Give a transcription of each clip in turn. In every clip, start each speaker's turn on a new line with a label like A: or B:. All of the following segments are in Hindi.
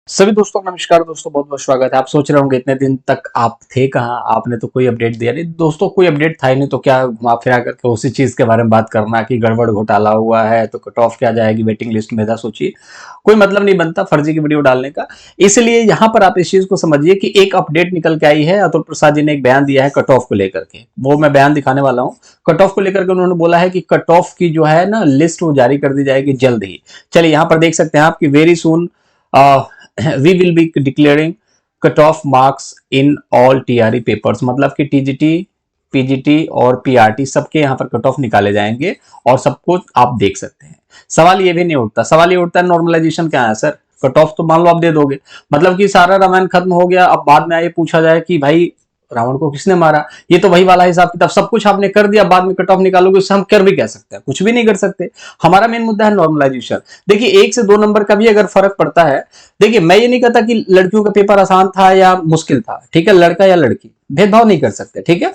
A: सभी दोस्तों को नमस्कार। दोस्तों बहुत बहुत स्वागत है। आप सोच रहे होंगे इतने दिन तक आप थे कहाँ, आपने तो कोई अपडेट दिया नहीं। दोस्तों कोई अपडेट था ही नहीं, तो क्या घुमा फिरा करके उसी चीज के बारे में बात करना कि गड़बड़ घोटाला हुआ है तो कट ऑफ क्या जाएगी वेटिंग लिस्ट में। सोचिए कोई मतलब नहीं बनता फर्जी की वीडियो डालने का। इसलिए यहाँ पर आप इस चीज को समझिए कि एक अपडेट निकल के आई है। अतुल प्रसाद जी ने एक बयान दिया है कट ऑफ को लेकर के, वो मैं बयान दिखाने वाला हूँ। कट ऑफ को लेकर के उन्होंने बोला है कि कट ऑफ की जो है ना लिस्ट वो जारी कर दी जाएगी जल्द ही। चलिए यहाँ पर देख सकते हैं आप कि very soon we will be declaring cut off marks in all TRE papers, मतलब कि टीजीटी पीजीटी और पीआरटी सबके यहाँ पर कट ऑफ निकाले जाएंगे और सब कुछ आप देख सकते हैं। सवाल ये भी नहीं उठता, सवाल ये उठता है नॉर्मलाइजेशन क्या है सर। कट ऑफ तो मान लो आप दे दोगे, मतलब कि सारा रामायण खत्म हो गया। अब बाद में आए पूछा जाए कि भाई रावण को किसने मारा, ये तो वही वाला हिसाब किताब, सब कुछ आपने कर दिया, बाद में कट ऑफ निकालोगे, उससे हम कर भी कह सकते हैं, कुछ भी नहीं कर सकते। हमारा मेन मुद्दा है नॉर्मलाइजेशन। देखिए 1 से 2 नंबर का भी अगर फर्क पड़ता है, देखिए मैं ये नहीं कहता कि लड़कियों का पेपर आसान था या मुश्किल था, ठीक है, लड़का या लड़की भेदभाव नहीं कर सकते, ठीक है।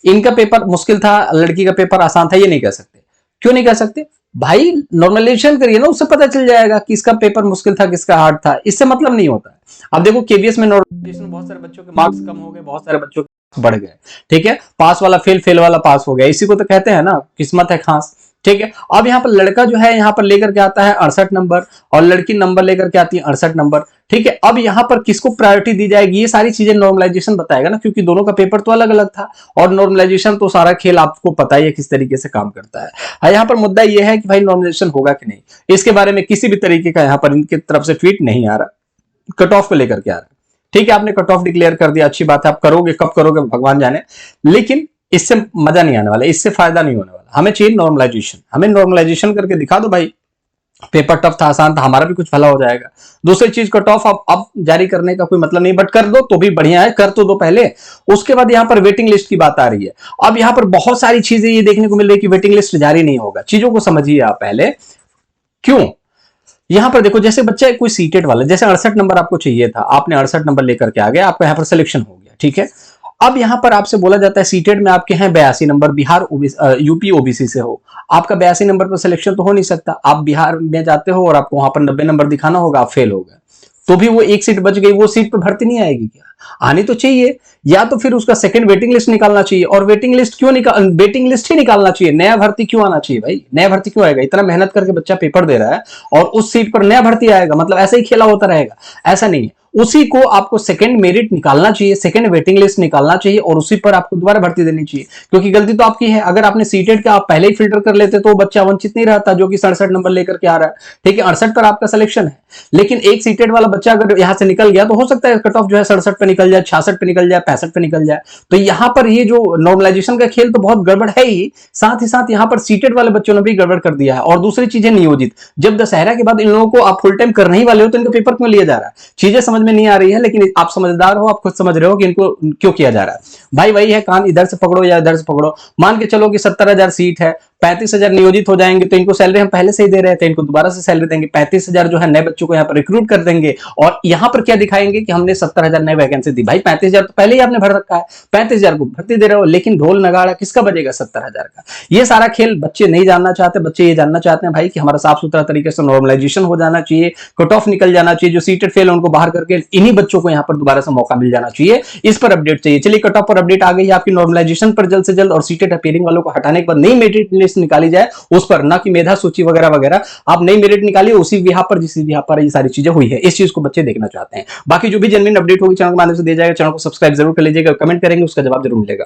A: इनका पेपर मुश्किल था, लड़की का पेपर आसान था, ये नहीं कह सकते। क्यों नहीं कह सकते भाई? नॉर्मलाइजेशन करिए ना, उससे पता चल जाएगा कि इसका पेपर मुश्किल था किसका हार्ड था, इससे मतलब नहीं होता है। अब देखो केवीएस में नॉर्मलाइजेशन में बहुत सारे बच्चों के मार्क्स कम हो गए, बहुत सारे बच्चों के बढ़ गए, ठीक है। पास वाला फेल, फेल वाला पास हो गया, इसी को तो कहते हैं ना किस्मत है खास, ठीक है। अब यहाँ पर लड़का जो है यहाँ पर लेकर के आता है 68 नंबर और लड़की नंबर लेकर के आती है 68 नंबर, ठीक है। अब यहाँ पर किसको प्रायोरिटी दी जाएगी, ये सारी चीजें नॉर्मलाइजेशन बताएगा ना, क्योंकि दोनों का पेपर तो अलग अलग था। और नॉर्मलाइजेशन तो सारा खेल आपको पता ही है किस तरीके से काम करता है। यहाँ पर मुद्दा ये है कि भाई नॉर्मलाइजेशन होगा कि नहीं, इसके बारे में किसी भी तरीके का यहाँ पर इनकी तरफ से ट्वीट नहीं आ रहा। कट ऑफ को लेकर के आ रहा है, ठीक है। आपने कट ऑफ डिक्लेयर कर दिया, अच्छी बात है, आप करोगे, कब करोगे भगवान जाने, लेकिन इससे मजा नहीं आने वाला, इससे फायदा नहीं होने वाला। हमें चाहिए नॉर्मलाइजेशन, हमें नॉर्मलाइजेशन करके दिखा दो भाई, पेपर टफ था आसान था, हमारा भी कुछ भला हो जाएगा। दूसरी चीज कट ऑफ अब जारी करने का कोई मतलब नहीं, बट कर दो तो भी बढ़िया है, कर तो दो पहले। उसके बाद यहाँ पर वेटिंग लिस्ट की बात आ रही है। अब यहाँ पर बहुत सारी चीजें ये देखने को मिल रही है कि वेटिंग लिस्ट जारी नहीं होगा। चीजों को समझिए आप पहले, क्यों। यहां पर देखो, जैसे बच्चा कोई सीटेड वाला, जैसे 68 नंबर आपको चाहिए था, आपने 68 नंबर लेकर के आ गए, आपका यहाँ पर सिलेक्शन हो गया, ठीक है। अब यहां पर आपसे बोला जाता है सीटेड में आपके हैं 82 नंबर, बिहार यूपी ओबीसी से हो, आपका 82 नंबर पर सिलेक्शन तो हो नहीं सकता। आप बिहार में जाते हो और आपको वहां पर 90 नंबर दिखाना होगा, आप फेल हो गए, तो भी वो एक सीट बच गई, वो सीट पर भर्ती नहीं आएगी क्या? आनी तो चाहिए, या तो फिर उसका सेकंड वेटिंग लिस्ट निकालना चाहिए। और वेटिंग लिस्ट क्यों वेटिंग लिस्ट ही निकालना चाहिए, नया भर्ती क्यों आना चाहिए भाई? नया भर्ती क्यों आएगा? इतना मेहनत करके बच्चा पेपर दे रहा है और उस सीट पर नया भर्ती आएगा, मतलब ऐसा ही खेला होता रहेगा? ऐसा नहीं है, उसी को आपको सेकंड मेरिट निकालना चाहिए, सेकंड वेटिंग लिस्ट निकालना चाहिए और उसी पर आपको दोबारा भर्ती देनी चाहिए। क्योंकि गलती तो आपकी है, अगर आपने सीटेड का आप पहले ही फिल्टर कर लेते तो बच्चा वंचित नहीं रहता जो कि 67 नंबर लेकर के आ रहा है, ठीक है। 68 पर आपका सिलेक्शन है, लेकिन एक सीटेड वाला बच्चा अगर यहां से निकल गया तो हो सकता है कट ऑफ जो है 67 पे निकल जाए, 66 पे निकल जाए, 65 पे निकल जाए। तो यहां पर ये जो नॉर्मलाइजेशन का खेल तो बहुत गड़बड़ है ही, साथ ही साथ यहां पर सीटेड वाले बच्चों ने भी गड़बड़ कर दिया है। और दूसरी चीजें नियोजित, जब दशहरा के बाद इन लोगों को आप फुल टाइम करने ही वाले हो तो इनका पेपर क्यों लिया जा रहा है? चीजें समझ में नहीं आ रही है, लेकिन आप समझदार हो, आप खुद समझ रहे हो कि इनको क्यों किया जा रहा है। भाई वही है, कान इधर से पकड़ो या इधर से पकड़ो। मान के चलो कि 70,000 सीट है, 35,000 नियोजित हो जाएंगे, तो इनको सैलरी हम पहले से ही दे रहे थे, इनको दोबारा से सैलरी देंगे, 35,000 जो है नए बच्चों को यहाँ पर रिक्रूट कर देंगे। और यहाँ पर क्या दिखाएंगे कि हमने 70,000 नए वैकेंसी दी। भाई 35,000 तो पहले ही आपने भर रखा है, 35,000 को भर्ती दे रहे हो, लेकिन ढोल नगाड़ा किसका बजेगा? 70,000 का। ये सारा खेल बच्चे नहीं जानना चाहते। बच्चे ये जानना चाहते हैं भाई कि हमारा साफ सुथरा तरीके से नॉर्मलाइजेशन हो जाना चाहिए, कट ऑफ निकल जाना चाहिए, जो सीटेड फेल है उनको बाहर करके इन्हीं बच्चों को यहाँ पर दोबारा से मौका मिल जाना चाहिए। इस पर अपडेट चाहिए। चलिए कट ऑफ पर अपडेट आ गई है आपकी, नॉर्मलाइजेशन पर जल्द से जल्द और सीटेड अपीयरिंग वालों को हटाने के बाद नई मेरिट लिस्ट निकाली जाए उस पर, ना कि मेधा सूची वगैरह वगैरह। आप नई मेरिट निकालिए उसी बिहाफ पर जिस बिहाफ पर ये सारी चीजें हुई है, इस चीज को बच्चे देखना चाहते हैं। बाकी जो भी जेन्युइन अपडेट होगी चैनल के माध्यम से दिया जाएगा। चैनल को सब्सक्राइब जरूर कर लीजिएगा, कमेंट करेंगे उसका जवाब जरूर मिलेगा।